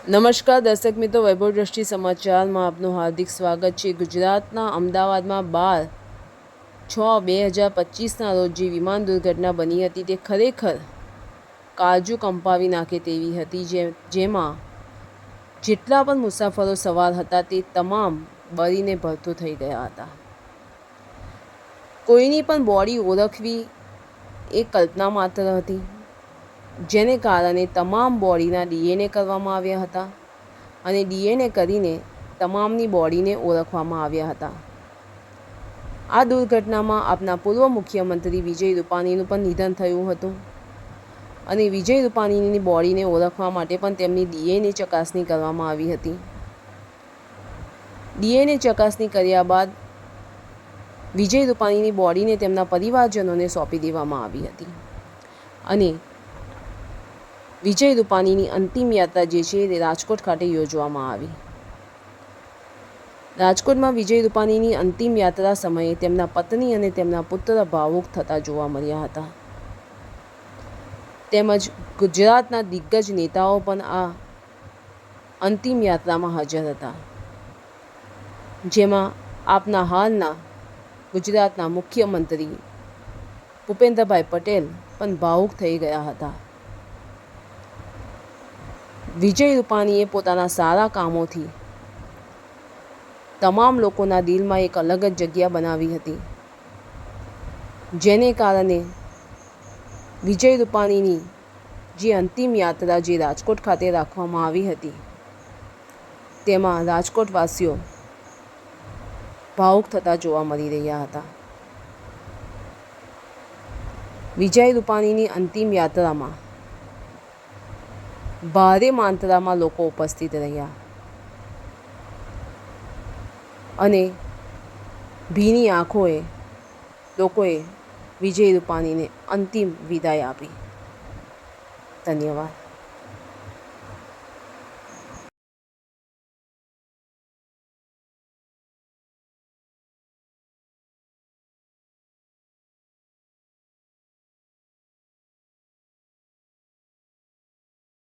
નમસ્કાર દર્શક મિત્રો, વૈભવ દ્રષ્ટિ સમાચારમાં આપનું હાર્દિક સ્વાગત છે। ગુજરાતના અમદાવાદમાં 12/6/2025ના રોજ જે વિમાન દુર્ઘટના બની હતી તે ખરેખર કાળજું કંપાવી નાખે તેવી હતી, જેમાં જેટલા પણ મુસાફરો સવાર હતા તે તમામ બળીને ભરતું થઈ ગયા હતા। કોઈની પણ બોડી ઓળખવી એ કલ્પના માત્ર હતી, જેને કારણે તમામ બોડીના DNA કરવામાં આવ્યા હતા અને DNA કરીને તમામની બોડીને ઓળખવામાં આવ્યા હતા। આ દુર્ઘટનામાં આપના પૂર્વ મુખ્યમંત્રી વિજય રૂપાણીનું પણ નિધન થયું હતું અને વિજય રૂપાણીની બોડીને ઓળખવા માટે પણ તેમની DNA ચકાસણી કરવામાં આવી હતી। DNA ચકાસણી કર્યા બાદ વિજય રૂપાણીની બોડીને તેમના પરિવારજનોને સોંપી દેવામાં આવી હતી અને વિજય રૂપાણીની અંતિમ યાત્રા જે છે તે રાજકોટ ખાતે યોજવામાં આવી। રાજકોટમાં વિજય રૂપાણીની અંતિમ યાત્રા સમયે તેમના પત્ની અને તેમના પુત્ર ભાવુક થતા જોવા મળ્યા હતા, તેમજ ગુજરાતના દિગ્ગજ નેતાઓ પણ આ અંતિમ યાત્રામાં હાજર હતા, જેમાં આપના હાલના ગુજરાતના મુખ્યમંત્રી ભૂપેન્દ્રભાઈ પટેલ પણ ભાવુક થઈ ગયા હતા। વિજય રૂપાણીએ પોતાના સારા કામોથી તમામ લોકોના દિલમાં એક અલગ જ જગ્યા બનાવી હતી, જેને કારણે વિજય રૂપાણીની જે અંતિમ યાત્રા જે રાજકોટ ખાતે રાખવામાં આવી હતી તેમાં રાજકોટવાસીઓ ભાવુક થતા જોવા મળી રહ્યા હતા। વિજય રૂપાણીની અંતિમ યાત્રામાં ભારે માત્રામાં લોકો ઉપસ્થિત રહ્યા અને ભીની આંખોએ લોકોએ વિજય રૂપાણીને અંતિમ વિદાય આપી। ધન્યવાદ।